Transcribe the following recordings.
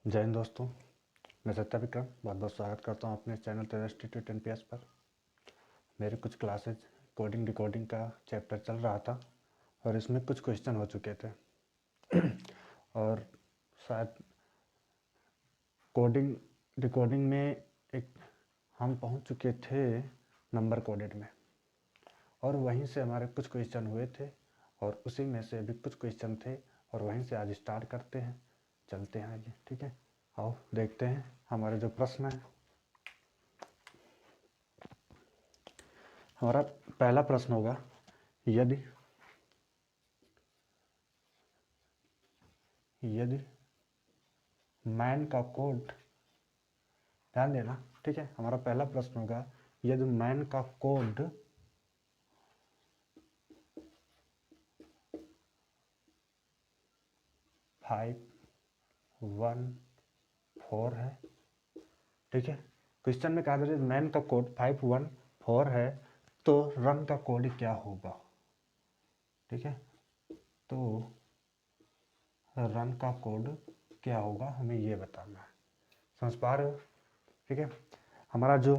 जय हिंद दोस्तों, मैं सत्या विक्रम बहुत बहुत स्वागत करता हूं अपने चैनल तेरा इंस्टीट्यूट NPS पर। मेरे कुछ क्लासेज कोडिंग डिकोडिंग का चैप्टर चल रहा था और इसमें कुछ क्वेश्चन हो चुके थे और शायद कोडिंग डिकोडिंग में एक हम पहुंच चुके थे नंबर कोडेड में, और वहीं से हमारे कुछ क्वेश्चन हुए थे और उसी में से भी कुछ क्वेश्चन थे और वहीं से आज स्टार्ट करते हैं, चलते हैं आगे। ठीक है, आओ देखते हैं हमारे जो प्रश्न है। हमारा पहला प्रश्न होगा, यदि यदि मैन का कोड, ध्यान देना, ठीक है। हमारा पहला प्रश्न होगा, यदि मैन का कोड 514 है, ठीक है। क्वेश्चन में कहा था मैन का कोड 514 है तो रन का कोड क्या होगा, ठीक है। तो रन का कोड क्या होगा हमें ये बताना है, समझ पा रहे हो, ठीक है। हमारा जो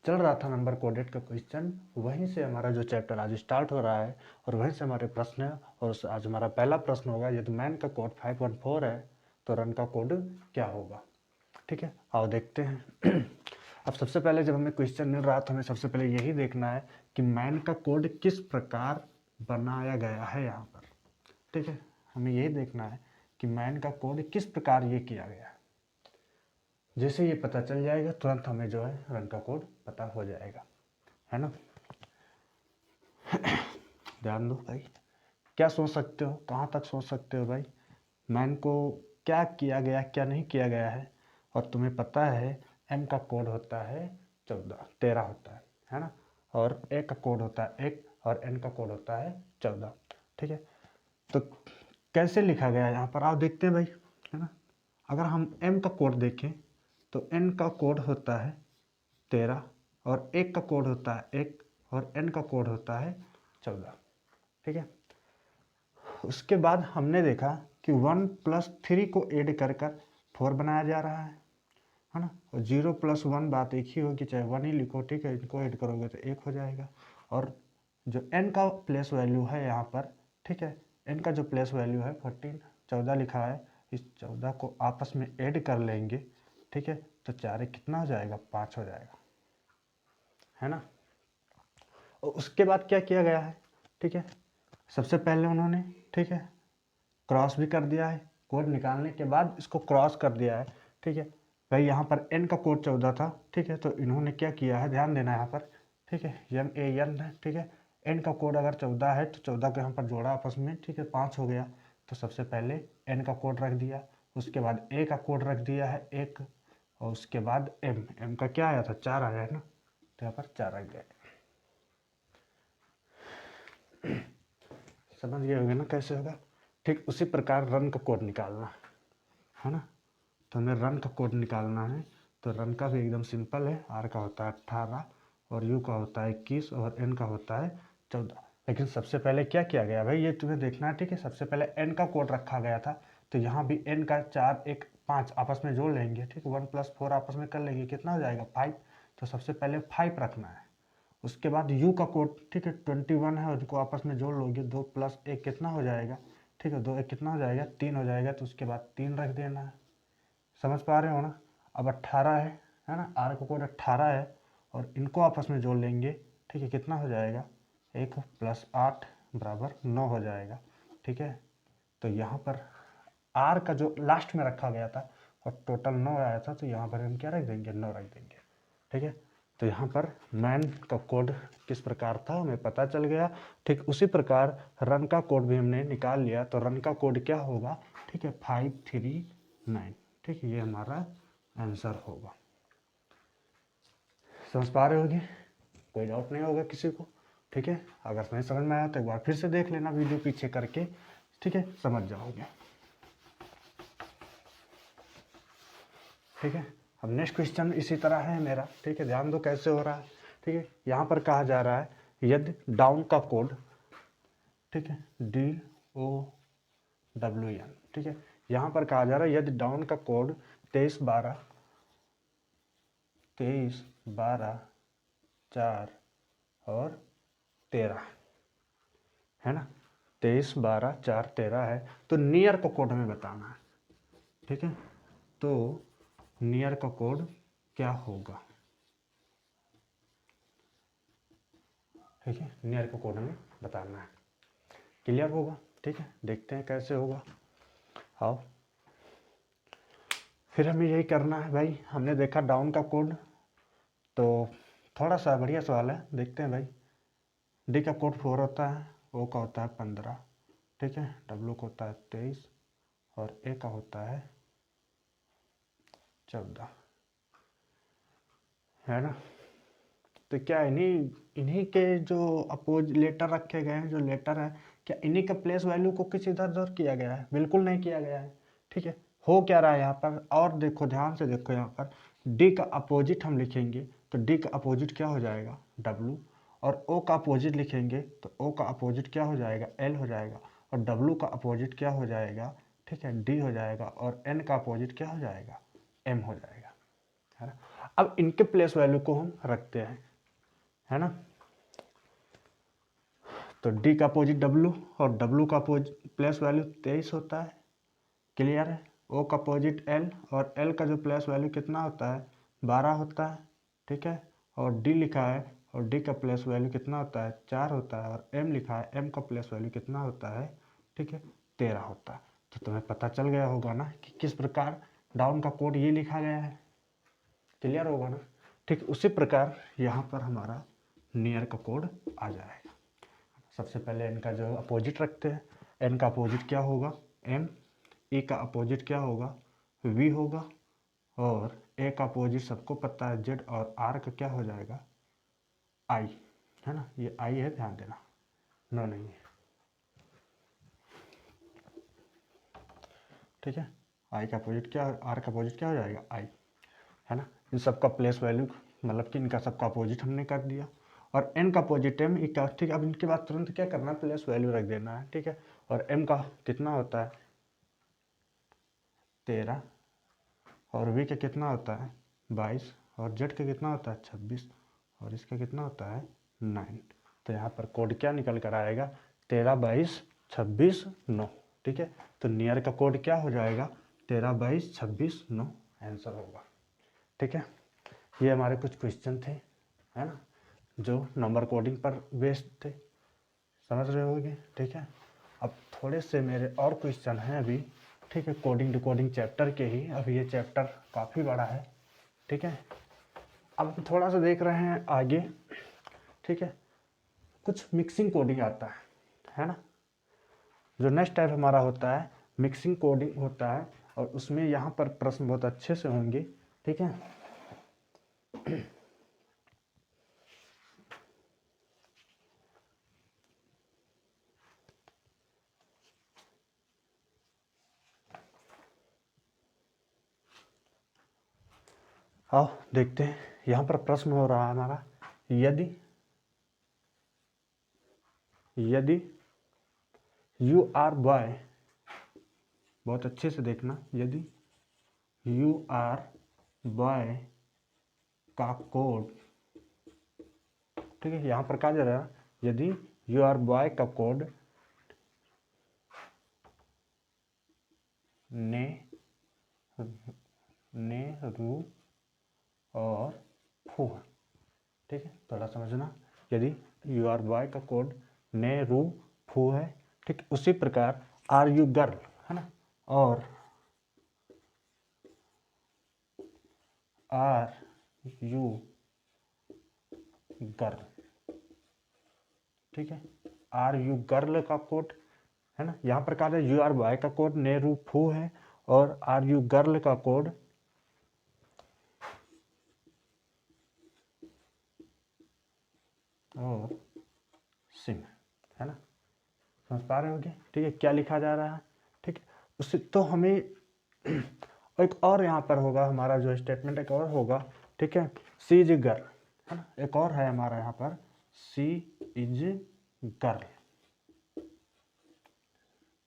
चल रहा था नंबर कोडेड का क्वेश्चन, वहीं से हमारा जो चैप्टर आज स्टार्ट हो रहा है और वहीं से हमारे प्रश्न है। और आज हमारा पहला प्रश्न होगा, यदि मैन का कोड 514 है तो रन का कोड क्या होगा, ठीक है। आओ देखते हैं अब सबसे पहले जब हमें क्वेश्चन मिल रहा तो हमें सबसे पहले यही देखना है कि मैन का कोड किस प्रकार बनाया गया है यहाँ पर, ठीक है। हमें यही देखना है कि मैन का कोड किस प्रकार ये किया गया है। जैसे ये पता चल जाएगा तुरंत हमें जो है रन का कोड पता हो जाएगा, है ना। ध्यान दो भाई, क्या सोच सकते हो, कहाँ तक सोच सकते हो भाई, मैन को क्या किया गया क्या नहीं किया गया है। और तुम्हें पता है एम का कोड होता है 13 होता है ना। और ए का कोड होता है 1 और एन का कोड होता है 14, ठीक है। तो कैसे लिखा गया है यहाँ पर, आओ देखते हैं भाई, है ना। अगर हम एम का कोड देखें तो एन का कोड होता है 13 और 1 का कोड होता है 1 और एन का कोड होता है 14, ठीक है। उसके बाद हमने देखा कि 1+3 को ऐड कर 4 बनाया जा रहा है ना। और 0+1 बात एक ही होगी, चाहे 1 ही लिखो, ठीक है। इनको ऐड करोगे तो 1 हो जाएगा। और जो n का प्लेस वैल्यू है यहाँ पर, ठीक है, n का जो प्लेस वैल्यू है 14 लिखा है, इस 14 को आपस में ऐड कर लेंगे, ठीक है। तो 4 कितना हो जाएगा, 5 हो जाएगा, है ना। और उसके बाद क्या किया गया है, ठीक है। सबसे पहले उन्होंने, ठीक है, क्रॉस भी कर दिया है, कोड निकालने के बाद इसको क्रॉस कर दिया है, ठीक है। भाई यहाँ पर n का कोड 14 था, ठीक है। तो इन्होंने क्या किया है, ध्यान देना यहाँ पर, ठीक है, MAN है, ठीक है। n का कोड अगर 14 है तो 14 को यहाँ पर जोड़ा आपस में, ठीक है, 5 हो गया। तो सबसे पहले n का कोड रख दिया, उसके बाद a का कोड रख दिया है 1, और उसके बाद m का क्या आया था, 4 आया है ना, तो यहाँ पर 4 रख दिया। समझ गए होंगे ना कैसे होगा। ठीक उसी प्रकार रन का कोड निकालना है ना। तो हमें रन का कोड निकालना है, तो रन का भी एकदम सिंपल है। आर का होता है 18 और यू का होता है 21 और एन का होता है 14। लेकिन सबसे पहले क्या किया गया भाई, ये तुम्हें देखना है, ठीक है। सबसे पहले एन का कोड रखा गया था, तो यहाँ भी एन का 4 1 5 आपस में जोड़ लेंगे, ठीक है। 1+4 आपस में कर लेंगे, कितना हो जाएगा 5। तो सबसे पहले 5 रखना है। उसके बाद यू का कोड, ठीक है, 21 है, उनको आपस में जोड़ लोगे, 2+1 कितना हो जाएगा, ठीक है, 2 1 कितना हो जाएगा, 3 हो जाएगा। तो उसके बाद 3 रख देना है, समझ पा रहे हो ना। अब 18 है ना, आर का कोड 18 है और इनको आपस में जोड़ लेंगे, ठीक है, कितना हो जाएगा, 1+8 बराबर 9 हो जाएगा, ठीक है। तो यहाँ पर आर का जो लास्ट में रखा गया था और टोटल 9 आया था, तो यहाँ पर हम क्या रख देंगे, 9 रख देंगे, ठीक है। तो यहाँ पर मैन का कोड किस प्रकार था हमें पता चल गया। ठीक उसी प्रकार रन का कोड भी हमने निकाल लिया, तो रन का कोड क्या होगा, ठीक है, 539, ठीक है, ये हमारा आंसर होगा। समझ पा रहे होगे, कोई डाउट नहीं होगा किसी को, ठीक है। अगर नहीं समझ में आया तो एक बार फिर से देख लेना वीडियो पीछे करके, ठीक है, समझ जाओगे, ठीक है। अब नेक्स्ट क्वेश्चन इसी तरह है मेरा, ठीक है, ध्यान दो कैसे हो रहा है, ठीक है। यहाँ पर कहा जा रहा है यदि डाउन का कोड, ठीक है, DOWN, ठीक है, यहाँ पर कहा जा रहा है यदि डाउन का कोड 23 12 4 और 13 है ना, 23 12 4 13 है, तो नियर का कोड हमें बताना है। ठीक है, तो नियर का कोड क्या होगा? ठीक है, नियर का कोड हमें बताना है। क्लियर होगा? ठीक है, देखते हैं कैसे होगा। आओ, फिर हमें यही करना है भाई। हमने देखा डाउन का कोड, तो थोड़ा सा बढ़िया सवाल है, देखते हैं भाई। डी का कोड 4 होता है, ओ का होता है 15, ठीक है, डब्ल्यू का होता है 23 और ए का होता है 14, है ना। तो क्या इन्हीं के जो अपोज लेटर रखे गए हैं, जो लेटर है, क्या इन्हीं के प्लेस वैल्यू को किसी इधर उधर किया गया है? बिल्कुल नहीं किया गया है। ठीक है, हो क्या रहा है यहाँ पर, और देखो ध्यान से देखो, यहाँ पर डी का अपोजिट हम लिखेंगे तो डी का अपोजिट क्या हो जाएगा? डब्लू। और ओ का अपोजिट लिखेंगे तो ओ का अपोजिट क्या हो जाएगा? एल हो जाएगा। और डब्लू का अपोजिट क्या हो जाएगा? ठीक है, डी हो जाएगा। और एन का अपोजिट क्या हो जाएगा? एम हो जाएगा, है ना। अब इनके प्लेस वैल्यू को हम रखते हैं, है ना। तो डी का अपोजिट डब्लू और डब्लू का प्लेस वैल्यू 23 होता है। क्लियर है? ओ का अपोजिट एल और एल का जो प्लेस वैल्यू कितना होता है? 12 होता है। ठीक है, और डी लिखा है और डी का प्लेस वैल्यू कितना होता है? 4 होता है। और एम लिखा है, एम का प्लेस वैल्यू कितना होता है? ठीक है, 13 होता है। तो तुम्हें पता चल गया होगा ना कि किस प्रकार डाउन का कोड ये लिखा गया है। क्लियर होगा ना। ठीक, उसी प्रकार यहाँ पर हमारा नियर का कोड आ जाएगा। सबसे पहले एन का जो अपोजिट रखते हैं, एन का अपोजिट क्या होगा? एम। ई का अपोजिट क्या होगा? वी होगा। और ए का अपोजिट सबको पता है जेड। और आर का क्या हो जाएगा? आई, है ना। ये आई है, ध्यान देना, नो नहीं है। ठीक है, आई का अपोजिट क्या, आर का अपोजिट क्या हो जाएगा? आई, है ना। इन सबका प्लेस वैल्यू मतलब कि इनका सबका अपोजिट हमने कर दिया। और एन का अपोजिट एम, ई का, ठीक है। अब इनके बाद तुरंत क्या करना है? प्लेस वैल्यू रख देना है। ठीक है, और एम का कितना होता है? 13। और वी का कितना होता है? 22। और जेड का कितना होता है? 26। और इसका कितना होता है? 9। तो यहाँ पर कोड क्या निकल कर आएगा? 13 22 26 9। ठीक है, तो नियर का कोड क्या हो जाएगा? 13 22 26 9 आंसर होगा। ठीक है, ये हमारे कुछ क्वेश्चन थे, है ना, जो नंबर कोडिंग पर बेस्ड थे, समझ रहे होगे। ठीक है, अब थोड़े से मेरे और क्वेश्चन हैं अभी। ठीक है, कोडिंग डिकोडिंग चैप्टर के ही। अब ये चैप्टर काफ़ी बड़ा है। ठीक है, अब हम थोड़ा सा देख रहे हैं आगे। ठीक है, कुछ मिक्सिंग कोडिंग आता है ना। जो नेक्स्ट टाइप हमारा होता है मिक्सिंग कोडिंग होता है, और उसमें यहाँ पर प्रश्न बहुत अच्छे से होंगे। ठीक है, आओ देखते हैं। यहाँ पर प्रश्न हो रहा है हमारा, यदि यू आर बॉय, बहुत अच्छे से देखना, यदि यू आर बॉय का कोड, ठीक है, यहाँ पर कहा जा रहा है यदि यू आर बॉय का कोड ने रू और फू है। ठीक है, थोड़ा समझना, यदि यू आर बॉय का कोड ने रू फू है, ठीक, उसी प्रकार आर यू गर्ल, है ना, और आर यू गर्ल, ठीक है, आर यू गर्ल का कोड, है ना। यहाँ पर कहा यू आर बॉय का कोड ने रू फू है, और आर यू गर्ल का कोड और सिंह, है ना। समझ पा रहे होगे। ठीक है, क्या लिखा जा रहा है। ठीक है, उससे तो हमें एक और यहाँ पर होगा हमारा जो स्टेटमेंट, एक और होगा। ठीक है, सी इज गर्ल, है ना, एक और है हमारा यहाँ पर, सी इज गर्ल।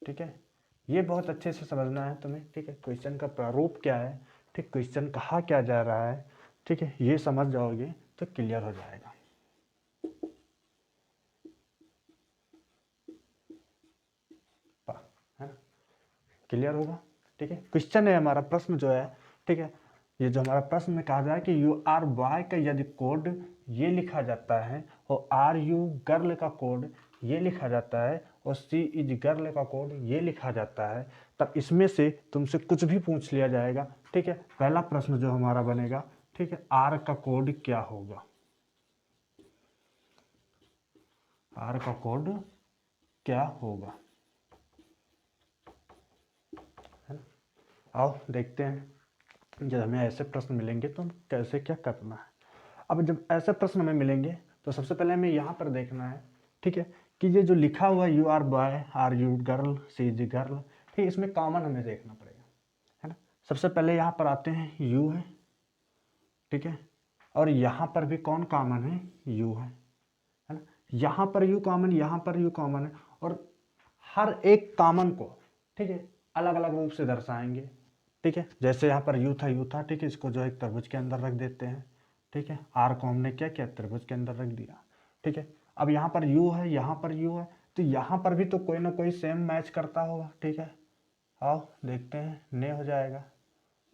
ठीक है, ये बहुत अच्छे से समझना है तुम्हें, ठीक है। क्वेश्चन का प्रारूप क्या है, ठीक, क्वेश्चन कहा क्या जा रहा है, ठीक है, ये समझ जाओगे तो क्लियर हो जाएगा। है ना, क्लियर होगा, ठीक है। क्वेश्चन है हमारा, प्रश्न जो है, ठीक है, ये जो हमारा प्रश्न में कहा जाए कि यू आर बॉय का यदि कोड ये लिखा जाता है और आर यू गर्ल का कोड ये लिखा जाता है और सी इज गर्ल का कोड ये लिखा जाता है, तब इसमें से तुमसे कुछ भी पूछ लिया जाएगा, ठीक है। पहला प्रश्न जो हमारा बनेगा, ठीक है, आर का कोड क्या होगा, आर का कोड क्या होगा, है ना। आओ देखते हैं, जब हमें ऐसे प्रश्न मिलेंगे तो हम कैसे क्या करना है। अब जब ऐसे प्रश्न हमें मिलेंगे तो सबसे पहले हमें यहाँ पर देखना है, ठीक है, कि ये जो लिखा हुआ you are boy, are you girl, she is girl, ठीक, इसमें कॉमन हमें देखना पड़ेगा, है ना। सबसे पहले यहाँ पर आते हैं यू है, ठीक है, और यहाँ पर भी कौन कॉमन है, यू है ना। यहाँ पर यू कॉमन, यहाँ पर यू कॉमन है, और हर एक कॉमन को, ठीक है, अलग अलग रूप से दर्शाएंगे, ठीक है। जैसे यहाँ पर यू था, ठीक है, इसको जो एक त्रिभुज के अंदर रख देते हैं, ठीक है। आर को हमने क्या किया, त्रिभुज के अंदर रख दिया, ठीक है। अब यहाँ पर यू है, यहाँ पर यू है, तो यहाँ पर भी तो कोई ना कोई सेम मैच करता होगा, ठीक है। आओ देखते हैं, ने हो जाएगा,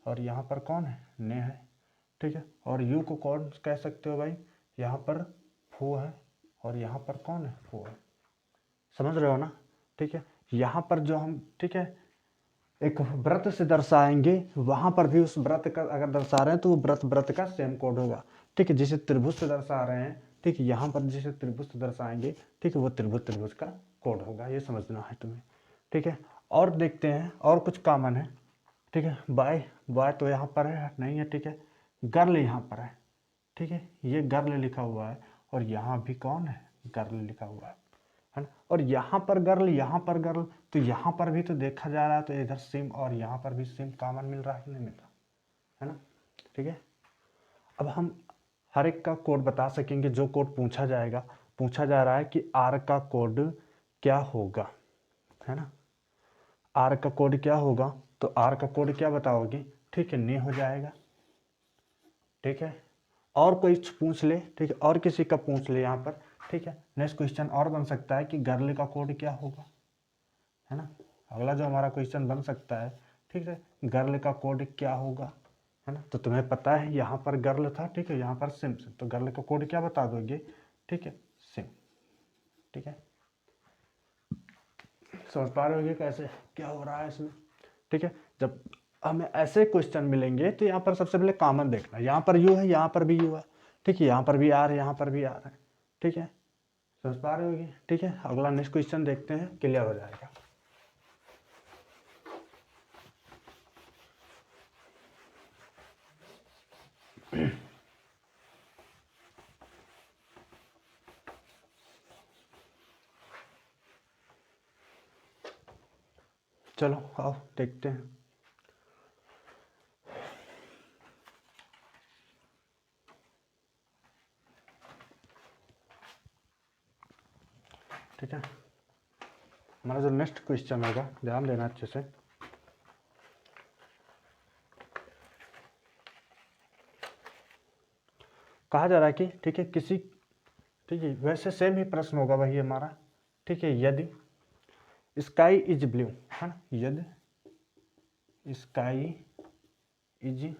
और यहाँ पर कौन है, ने है, ठीक है। और यू को कौन कह सकते हो भाई, यहाँ पर फू है, और यहाँ पर कौन है, फू है, समझ रहे हो ना, ठीक है। यहाँ पर जो हम, ठीक है, एक व्रत से दर्शाएंगे, वहां पर भी उस व्रत का अगर दर्शा रहे हैं तो वो व्रत व्रत का सेम कोड होगा, ठीक है। जिसे त्रिभुज से दर्शा रहे हैं, ठीक है, यहाँ पर जिसे त्रिभुज से दर्शाएंगे, ठीक है, वो त्रिभुज त्रिभुज का कोड होगा, ये समझना है तुम्हें, ठीक है। और देखते हैं और कुछ कॉमन है, ठीक है। बाय, बाय तो यहाँ पर है नहीं है, ठीक है। गर्ल यहाँ पर है, ठीक है, ये गर्ल लिखा हुआ है, और यहाँ भी कौन है, गर्ल लिखा हुआ है ना। और यहाँ पर गर्ल, यहाँ पर गर्ल, तो यहाँ पर भी तो देखा जा रहा है, तो इधर सिम और यहाँ पर भी सिम कॉमन मिल रहा है कि नहीं मिल रहा, है ना, ठीक है। अब हम हर एक का कोड बता सकेंगे, जो कोड पूछा जाएगा, पूछा जा रहा है कि आर का कोड क्या होगा, है ना। आर का कोड क्या होगा, तो आर का कोड क्या बताओगे, ठीक है, ने हो जाएगा, ठीक है। और कोई पूछ ले, ठीक है, और किसी का पूछ ले यहाँ पर, ठीक है। नेक्स्ट क्वेश्चन और बन सकता है कि गर्ल का कोड क्या होगा, है ना। अगला जो हमारा क्वेश्चन बन सकता है, ठीक है, गर्ल का कोड क्या होगा, है ना। तो तुम्हें पता है यहाँ पर गर्ल था, ठीक है, यहाँ पर सिम, तो गर्ल का कोड क्या बता दोगे, ठीक है, सिम, ठीक है। समझ पा रहे हो कैसे क्या हो रहा है इसमें, ठीक है। जब हमें ऐसे क्वेश्चन मिलेंगे तो यहाँ पर सबसे पहले कॉमन देखना, यहाँ पर यू है, यहाँ पर भी यू है, ठीक है, यहाँ पर भी आर है, यहाँ पर भी आर है, ठीक है। समझ पा रहे होगी, ठीक है। अगला नेक्स्ट क्वेश्चन देखते हैं, क्लियर हो जाएगा। चलो आओ देखते हैं। ठीक है, हमारा जो नेक्स्ट क्वेश्चन होगा, ध्यान देना अच्छे से। कहा जा रहा है कि, ठीक है, किसी, ठीक है, वैसे सेम ही प्रश्न होगा वही हमारा, ठीक है। यदि स्काई इज ब्लू, है ना, यदि स्काई इज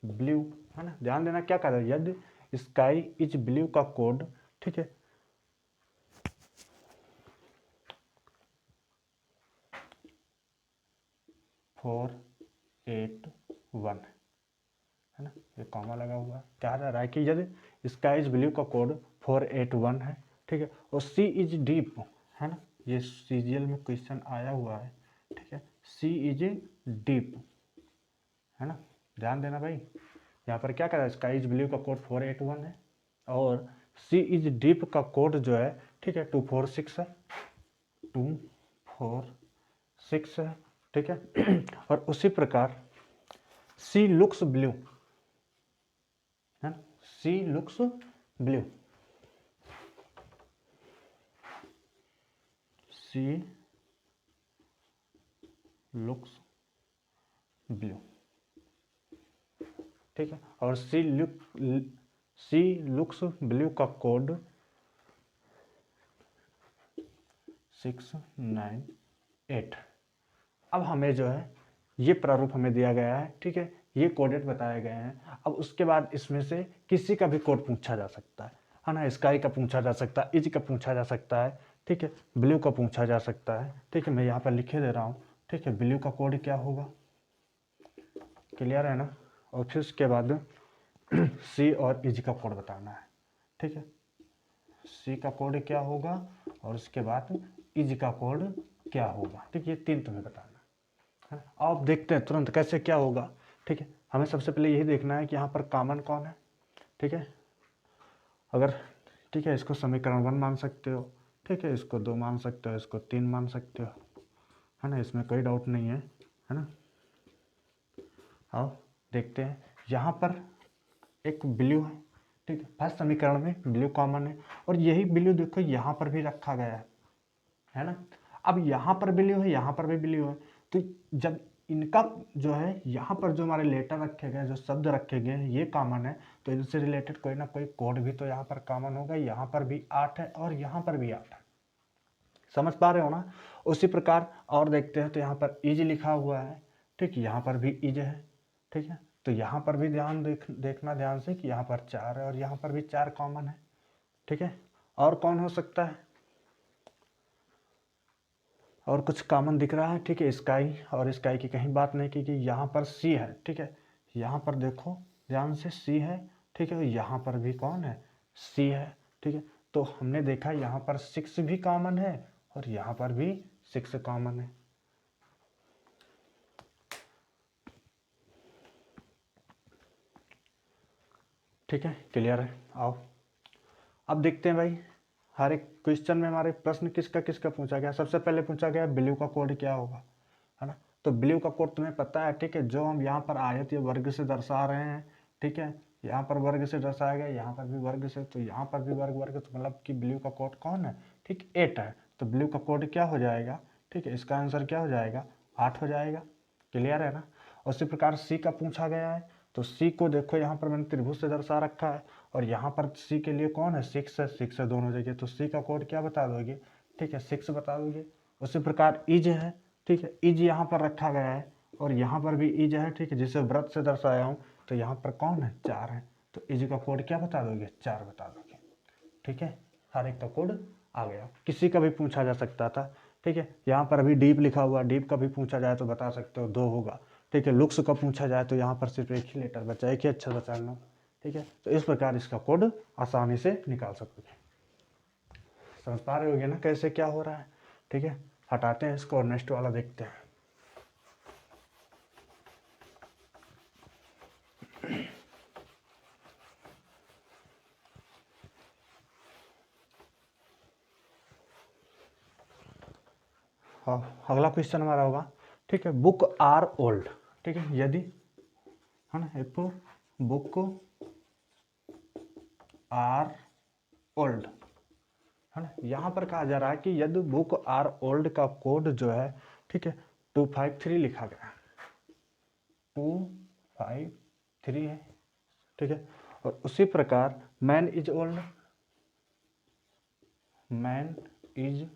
ब्लू, है ना, ध्यान देना क्या कह रहा है, यदि स्काई इज ब्लू का कोड, ठीक है, 481, है ना, ये कॉमा लगा हुआ है। क्या जा रहा है कि यदि स्काई इज ब्लू का कोड 481 है, ठीक है, और सी इज डीप, है ना, ये सीजीएल में क्वेश्चन आया हुआ है, ठीक है, सी इज डीप, है ना, ध्यान देना भाई। यहाँ पर क्या कर रहा है, स्काई इज ब्लू का कोड 481 है, और सी इज डीप का कोड जो है, ठीक है, 246 है, 246 है, ठीक है। और उसी प्रकार सी लुक्स ब्लू, है ना, सी लुक्स ब्लू, सी लुक्स ब्लू, ठीक है। और सी लुक्स ब्लू का कोड 698। अब हमें जो है ये प्रारूप हमें दिया गया है, ठीक है, ये कोडेड बताए गए हैं। अब उसके बाद इसमें से किसी का भी कोड पूछा जा सकता है ना। स्काई का पूछा जा सकता है, इज का पूछा जा सकता है, ठीक है, ब्लू का पूछा जा सकता है, ठीक है। मैं यहाँ पर लिखे दे रहा हूँ, ठीक है। ब्लू का कोड क्या होगा, क्लियर है ना। और फिर उसके बाद सी और इज का कोड बताना है, ठीक है। सी का कोड क्या होगा और उसके बाद इज का कोड क्या होगा, ठीक है। ये तीन तुम्हें बताना है ना। अब देखते हैं तुरंत कैसे क्या होगा, ठीक है। हमें सबसे पहले यही देखना है कि यहाँ पर कॉमन कौन है, ठीक है। अगर ठीक है, इसको समीकरण 1 मान सकते हो, ठीक है, इसको 2 मान सकते हो, इसको 3 मान सकते हो, है ना, इसमें कोई डाउट नहीं है ना। आओ देखते हैं, यहाँ पर एक ब्लू है, ठीक है। फर्स्ट समीकरण में ब्लू कॉमन है और यही ब्लू देखो यहाँ पर भी रखा गया है ना। अब यहाँ पर ब्लू है, यहाँ पर भी ब्लू है, तो जब इनका जो है यहाँ पर जो हमारे लेटर रखे गए, जो शब्द रखे गए हैं, ये कॉमन है, तो इनसे रिलेटेड कोई ना कोई कोड भी तो यहाँ पर कॉमन होगा। यहाँ पर भी 8 है और यहाँ पर भी 8 है, समझ पा रहे हो ना। उसी प्रकार और देखते हैं, तो यहाँ पर इज लिखा हुआ है, ठीक, यहाँ पर भी इज है, ठीक है। तो यहाँ पर भी देखना ध्यान से कि यहाँ पर 4 है और यहाँ पर भी 4 कॉमन है, ठीक है। और कौन हो सकता है, और कुछ कॉमन दिख रहा है, ठीक है। स्काई, और स्काई की कहीं बात नहीं की कि यहाँ पर सी है, ठीक है। यहाँ पर देखो ध्यान से, सी है, ठीक है। यहाँ पर भी कौन है, सी है, ठीक है। तो हमने देखा यहाँ पर 6 भी कॉमन है और यहाँ पर भी 6 कॉमन है, ठीक है, क्लियर है। आओ अब देखते हैं भाई, हर एक क्वेश्चन में हमारे प्रश्न किसका किसका पूछा गया। सबसे पहले पूछा गया ब्लू का कोड क्या होगा, है ना। तो ब्लू का कोड तुम्हें पता है, ठीक है। जो हम यहाँ पर आयत या वर्ग से दर्शा रहे हैं, ठीक है, यहाँ पर वर्ग से दर्शाया गया, यहाँ पर भी वर्ग से, तो यहाँ पर भी वर्ग वर्ग, तो मतलब कि ब्लू का कोड कौन है, ठीक, 8 है। तो ब्लू का कोड क्या हो जाएगा, ठीक है, इसका आंसर क्या हो जाएगा, 8 हो जाएगा, क्लियर है ना। उसी प्रकार सी का पूछा गया है, तो सी को देखो यहाँ पर मैंने त्रिभुज से दर्शा रखा है और यहाँ पर सी के लिए कौन है, 6 है दोनों जगह, तो सी का कोड क्या बता दोगे, ठीक है, 6 बता दोगे। उसी प्रकार इज है, ठीक है, इज यहाँ पर रखा गया है और यहाँ पर भी इज है, ठीक है, जिसे व्रत से दर्शाया हूँ, तो यहाँ पर कौन है, 4 है, तो इज का कोड क्या बता दोगे, 4 बता दोगे, ठीक है। हर एक का कोड आ गया, किसी का भी पूछा जा सकता था, ठीक है। यहाँ पर अभी डीप लिखा हुआ, डीप का भी पूछा जाए तो बता सकते हो 2 होगा, ठीक है। लुक्स का पूछा जाए तो यहाँ पर सिर्फ एक ही लेटर बचा, एक ही अच्छा बचा, ठीक है। तो इस प्रकार इसका कोड आसानी से निकाल सकते, समझ पा रहे होगे ना कैसे क्या हो रहा है, ठीक है। हटाते हैं इसको और नेक्स्ट वाला देखते हैं। हाँ, अगला क्वेश्चन हमारा होगा, ठीक है, बुक आर ओल्ड, ठीक है, यदि, है ना, एक बुक आर ओल्ड, है ना। यहाँ पर कहा जा रहा है कि यदि बुक आर ओल्ड का कोड जो है, ठीक है, 253 लिखा गया, 253 है, ठीक है। और उसी प्रकार man is old, man is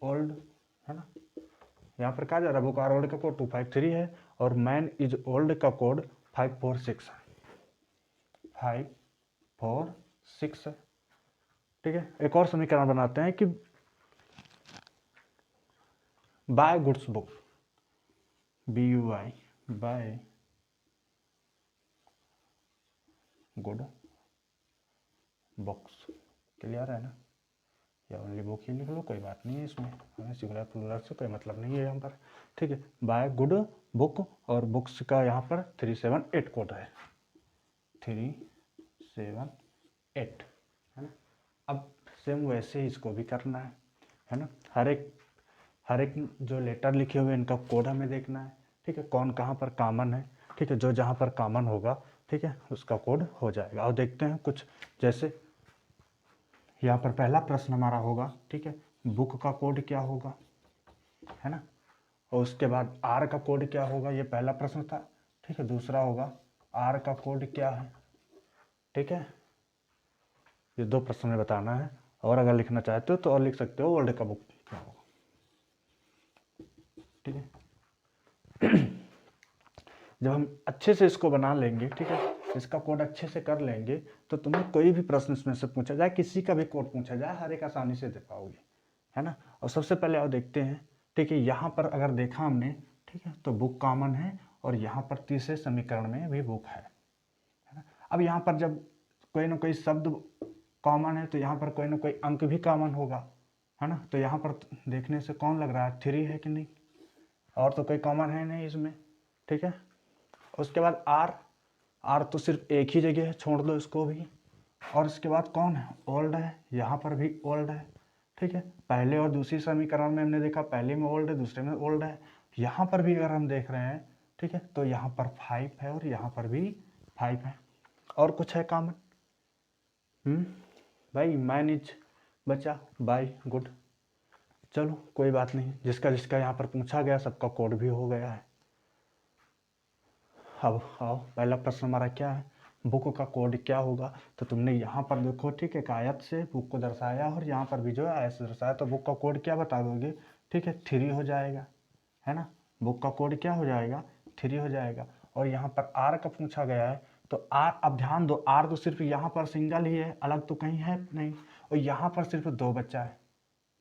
old, है ना। यहाँ पर कहा जा रहा है बुक आर ओल्ड का कोड 253 है और मैन इज ओल्ड का कोड 546 है, 546 है, ठीक है। एक और समीकरण बनाते हैं कि buy goods book, BUY, buy good books, clear है ना। या ओनली बुक ही लिख लो, कोई बात नहीं है इसमें, हमें सिंगुलर प्लूरल से कोई मतलब नहीं है यहाँ पर, ठीक है। बाय गुड बुक, और बुक्स का यहाँ पर 378 कोड है, 378, है ना। अब सेम वैसे ही इसको भी करना है ना। हर एक जो लेटर लिखे हुए इनका कोड हमें देखना है, ठीक है, कौन कहाँ पर कॉमन है, ठीक है, जो जहाँ पर कॉमन होगा, ठीक है, उसका कोड हो जाएगा। और देखते हैं कुछ, जैसे यहाँ पर पहला प्रश्न हमारा होगा, ठीक है, बुक का कोड क्या होगा, है ना। और उसके बाद आर का कोड क्या होगा, ये पहला प्रश्न था। ठीक है, दूसरा होगा आर का कोड क्या है। ठीक है, ये 2 प्रश्न में बताना है। और अगर लिखना चाहते हो तो और लिख सकते हो वर्ल्ड का बुक क्या होगा। ठीक है, जब हम अच्छे से इसको बना लेंगे, ठीक है, इसका कोड अच्छे से कर लेंगे, तो तुम्हें कोई भी प्रश्न इसमें से पूछा जाए, किसी का भी कोड पूछा जाए, हर एक आसानी से दे पाओगे, है ना। और सबसे पहले और देखते हैं, ठीक है, यहाँ पर अगर देखा हमने, ठीक है, तो बुक कॉमन है और यहाँ पर तीसरे समीकरण में भी बुक है ना। अब यहाँ पर जब कोई ना कोई शब्द कॉमन है तो यहाँ पर कोई ना कोई अंक भी कॉमन होगा, है ना। तो यहाँ पर देखने से कौन लग रहा है, 3 है कि नहीं, और तो कोई कॉमन है नहीं इसमें। ठीक है, उसके बाद आर तो सिर्फ एक ही जगह है, छोड़ दो इसको भी। और इसके बाद कौन है, ओल्ड है, यहाँ पर भी ओल्ड है। ठीक है, पहले और दूसरी समीकरण में हमने देखा, पहले में ओल्ड है, दूसरे में ओल्ड है। यहाँ पर भी अगर हम देख रहे हैं, ठीक है, तो यहाँ पर 5 है और यहाँ पर भी 5 है। और कुछ है कॉमन, भाई मैन इज बचा, बाय गुड। चलो कोई बात नहीं, जिसका जिसका यहाँ पर पूछा गया सबका कोड भी हो गया है। अब आओ, पहला प्रश्न हमारा क्या है, बुक का कोड क्या होगा। तो तुमने यहाँ पर देखो, ठीक है, एक आयत से बुक को दर्शाया और यहाँ पर भी जो है आयत से दर्शाया, तो बुक का कोड क्या बता दोगे, ठीक है, 3 हो जाएगा, है ना। बुक का कोड क्या हो जाएगा, 3 हो जाएगा। और यहाँ पर आर का पूछा गया है, तो आर, अब ध्यान दो, आर तो सिर्फ यहाँ पर सिंगल ही है, अलग तो कहीं है नहीं, और यहाँ पर सिर्फ 2 बच्चा है,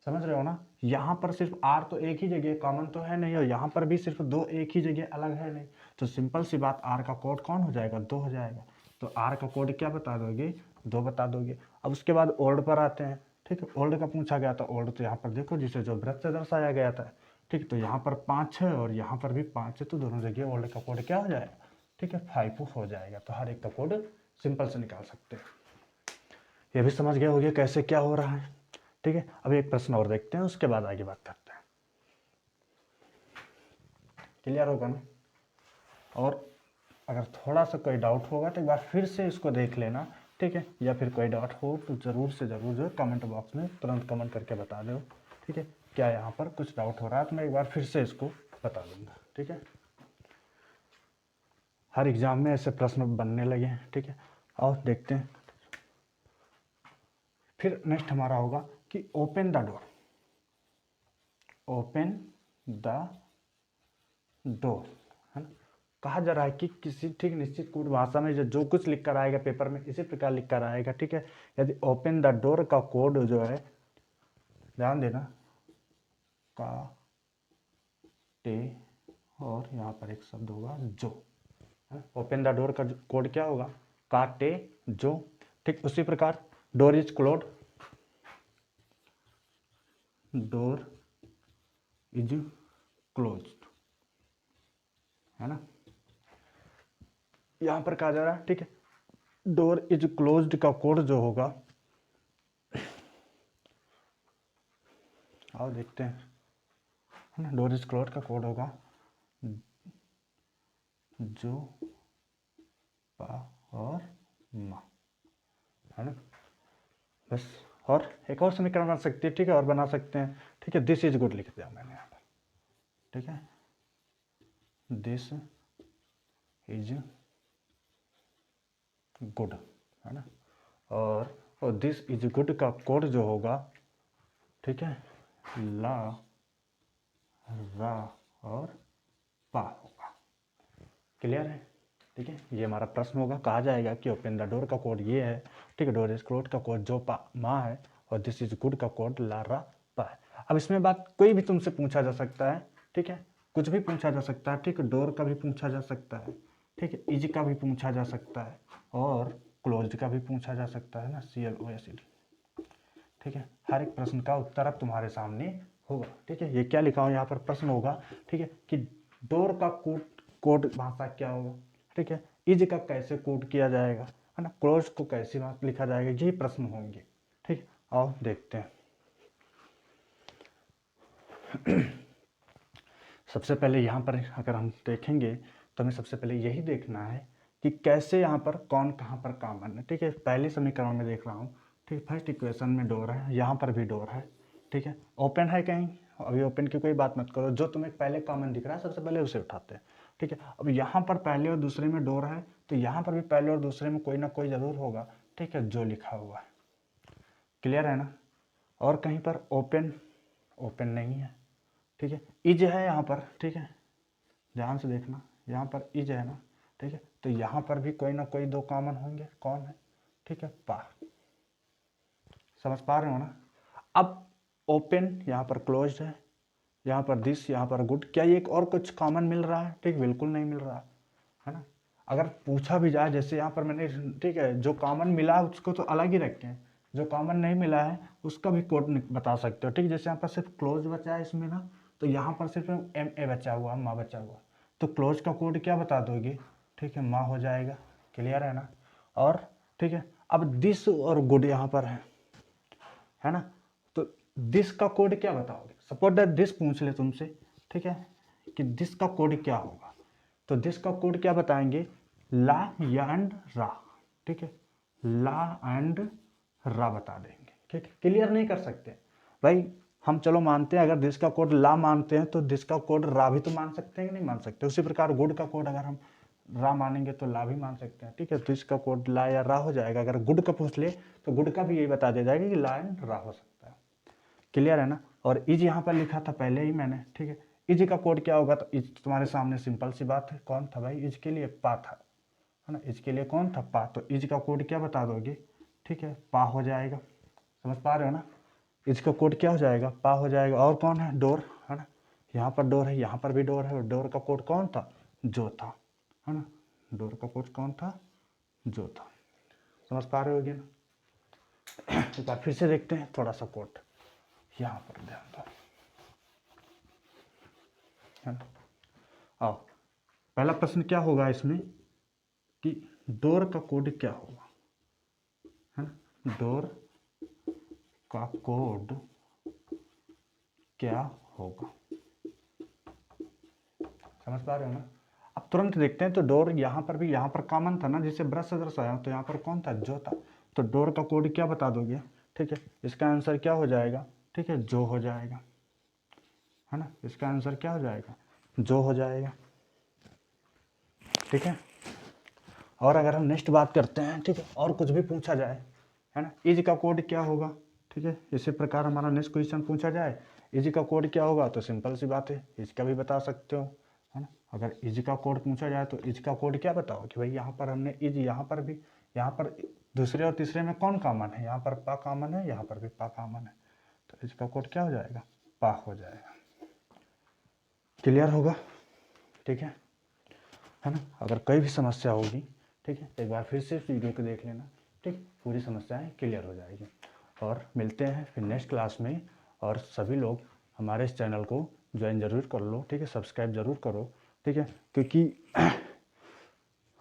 समझ रहे हो ना। यहाँ पर सिर्फ आर तो एक ही जगह कॉमन तो है नहीं, और यहाँ पर भी सिर्फ 2 एक ही जगह अलग है नहीं, तो सिंपल सी बात, आर का कोड कौन हो जाएगा, 2 हो जाएगा। तो आर का कोड क्या बता दोगे, 2 बता दोगे। अब उसके बाद ओल्ड पर आते हैं, ठीक है, ओल्ड का पूछा गया था, ओल्ड तो यहाँ पर देखो जिसे जो वृत्त से दर्शाया गया था, ठीक, तो यहाँ पर 5 है और यहाँ पर भी 5 है, तो दोनों जगह ओल्ड का कोड क्या हो जाएगा, ठीक है, 5 हो जाएगा। तो हर एक का कोड सिंपल से निकाल सकते हैं। ये भी समझ गए होंगे कैसे क्या हो रहा है। ठीक है, अब एक प्रश्न और देखते हैं, उसके बाद आगे बात करते हैं। क्लियर होगा ना। और अगर थोड़ा सा कोई डाउट होगा तो एक बार फिर से इसको देख लेना, ठीक है, या फिर कोई डाउट हो तो ज़रूर से ज़रूर जो कमेंट बॉक्स में तुरंत कमेंट करके बता दो। ठीक है, क्या यहाँ पर कुछ डाउट हो रहा है तो मैं एक बार फिर से इसको बता दूंगा। ठीक है, हर एग्ज़ाम में ऐसे प्रश्न बनने लगे हैं। ठीक है, और देखते हैं फिर नेक्स्ट हमारा होगा कि open the door, open the door, है ना। कहा जा रहा है कि किसी ठीक निश्चित कोड भाषा में जो कुछ लिख कर आएगा पेपर में इसी प्रकार लिख कर आएगा। ठीक है, यदि ओपन द डोर का कोड जो है, ध्यान देना, का टे, और यहाँ पर एक शब्द होगा जो, ओपन द डोर का कोड क्या होगा, का टे जो। ठीक, उसी प्रकार door is close, door is closed, है ना। यहां पर कहा जा रहा है, ठीक है, डोर इज क्लोज्ड का कोड जो होगा, आओ देखते हैं, है ना। डोर इज क्लोज्ड का कोड होगा जो, पा और मा, है ना। बस, और एक और समीकरण बन सकती है, ठीक है, और बना सकते हैं। ठीक है, दिस इज गुड लिख दिया मैंने यहाँ पर। ठीक है, दिस इज गुड, है ना। और दिस इज गुड का कोड जो होगा, ठीक है, ला, रा और पा होगा। क्लियर है। ठीक है, ये हमारा प्रश्न होगा, कहा जाएगा कि ओपन द डोर का कोड ये है, ठीक है, डोर इज क्लोज्ड का कोड जो, पा, मा है, और दिस इज गुड का कोड ला, रा, पा है। अब इसमें बात कोई भी तुमसे पूछा जा सकता है, ठीक है, कुछ भी पूछा जा सकता है। ठीक है, डोर का भी पूछा जा सकता है, ठीक है, इज का भी पूछा जा सकता है, और क्लोज्ड का भी पूछा जा सकता है ना, CLOSED। ठीक है, हर एक प्रश्न का उत्तर अब तुम्हारे सामने होगा। ठीक है, ये क्या लिखा हो यहाँ पर प्रश्न होगा, ठीक है, कि डोर का कोड भाषा क्या होगा, ठीक है, इज का कैसे कोड किया जाएगा, है ना, क्लोज को कैसे लिखा जाएगा, यही प्रश्न होंगे। ठीक, आओ देखते हैं। सबसे पहले यहाँ पर अगर हम देखेंगे तो हमें सबसे पहले यही देखना है कि कैसे यहाँ पर कौन कहाँ पर कॉमन है। ठीक है, पहले समीकरण में देख रहा हूँ, ठीक है, फर्स्ट इक्वेशन में डोर है, यहाँ पर भी डोर है, ठीक है, ओपन है कहीं, अभी ओपन की कोई बात मत करो, जो तुम्हें पहले कॉमन दिख रहा है सबसे पहले उसे उठाते हैं, ठीक है। अब यहाँ पर पहले और दूसरे में डोर है, तो यहाँ पर भी पहले और दूसरे में कोई ना कोई ज़रूर होगा, ठीक है, जो लिखा हुआ है। क्लियर है ना। और कहीं पर ओपन नहीं है, ठीक है। इज है यहाँ पर, ठीक है, ध्यान से देखना, यहाँ पर इज है ना, ठीक है, तो यहाँ पर भी कोई ना कोई दो कॉमन होंगे, कौन है, ठीक है, पा। समझ पा रहे हो ना। अब ओपन यहाँ पर क्लोज्ड है, यहाँ पर दिस, यहाँ पर गुड, क्या ये एक और कुछ कॉमन मिल रहा है, ठीक, बिल्कुल नहीं मिल रहा है ना। अगर पूछा भी जाए, जैसे यहाँ पर मैंने, ठीक है, जो कॉमन मिला है उसको तो अलग ही रखे हैं, जो कॉमन नहीं मिला है उसका भी कोड बता सकते हो, ठीक। जैसे यहाँ पर सिर्फ क्लोज बचा है इसमें ना, तो यहाँ पर सिर्फ एम ए बचा हुआ, माँ बचा हुआ, तो क्लोज का कोड क्या बता दोगे, ठीक है, माँ हो जाएगा। क्लियर है ना। और ठीक है, अब दिस और गुड यहाँ पर है ना, तो दिस का कोड क्या बताओगे। सपोज दैट दिस पूछ ले तुमसे, ठीक है, कि दिस का कोड क्या होगा, तो दिस का कोड क्या बताएंगे, ला एंड रा, ठीक है, ला एंड रा बता देंगे, ठीक है। क्लियर नहीं कर सकते भाई, हम चलो मानते हैं, अगर दिस का कोड ला मानते हैं तो दिस का कोड रा भी तो मान सकते हैं कि नहीं मान सकते। उसी प्रकार गुड का कोड अगर हम रा मानेंगे तो ला भी मान सकते हैं, ठीक है। तो इसका कोड ला या रा हो जाएगा। अगर गुड का पूछ ले तो गुड का भी यही बता दिया जाएगा कि ला एंड रा हो सकता है। क्लियर है ना। और इज यहाँ पर लिखा था पहले ही मैंने, ठीक है, इज का कोड क्या होगा, तो इज तुम्हारे सामने सिंपल सी बात है, कौन था भाई, इज के लिए पा था, है ना, इज के लिए कौन था, पा, तो इज का कोड क्या बता दोगे, ठीक है, पा हो जाएगा। समझ पा रहे हो ना। इज का कोड क्या हो जाएगा, पा हो जाएगा। और कौन है, डोर, है ना, यहाँ पर डोर है, यहाँ पर भी डोर है, और डोर का कोड कौन था, जो था, है ना, डोर का कोड कौन था, जो था। समझ पा रहे होगे ना। एक बार फिर से देखते हैं थोड़ा सा कोड, यहाँ पर ध्यान दो, है ना। आओ, पहला प्रश्न क्या होगा इसमें कि डोर का कोड क्या होगा, है ना, डोर का कोड क्या होगा। समझ पा रहे हो ना। अब तुरंत देखते हैं, तो डोर यहाँ पर भी, यहाँ पर कॉमन था ना, जिसे ब्रश से दर्शाया, तो यहाँ पर कौन था, जो था, तो डोर का कोड क्या बता दोगे, ठीक है, इसका आंसर क्या हो जाएगा, ठीक है, जो हो जाएगा, है ना, इसका आंसर क्या हो जाएगा, जो हो जाएगा, ठीक है। और अगर हम नेक्स्ट बात करते हैं, ठीक है, और कुछ भी पूछा जाए, है ना, इज का कोड क्या होगा, ठीक है, इसी प्रकार हमारा नेक्स्ट क्वेश्चन पूछा जाए, इज का कोड क्या होगा, तो सिंपल सी बात है, इज का भी बता सकते हो, है ना। अगर इज का कोड पूछा जाए तो इज का कोड क्या बताओ कि भाई यहाँ पर हमने इज, यहाँ पर भी, यहाँ पर दूसरे और तीसरे में कौन कॉमन है, यहाँ पर पा कॉमन है, यहाँ पर भी पा कॉमन है, तो इज का कोड क्या हो जाएगा, पा हो जाएगा। क्लियर होगा, ठीक है ना। अगर कोई भी समस्या होगी, ठीक है, एक बार फिर से वीडियो को देख लेना, ठीक, पूरी समस्याएं क्लियर हो जाएगी। और मिलते हैं फिर नेक्स्ट क्लास में। और सभी लोग हमारे इस चैनल को ज्वाइन ज़रूर कर लो, ठीक है, सब्सक्राइब ज़रूर करो, ठीक है, क्योंकि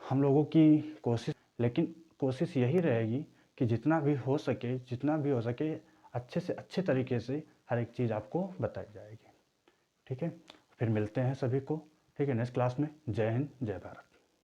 हम लोगों की कोशिश, लेकिन कोशिश यही रहेगी कि जितना भी हो सके अच्छे से अच्छे तरीके से हर एक चीज़ आपको बताई जाएगी, ठीक है। फिर मिलते हैं सभी को, ठीक है, नेक्स्ट क्लास में। जय हिंद, जय भारत।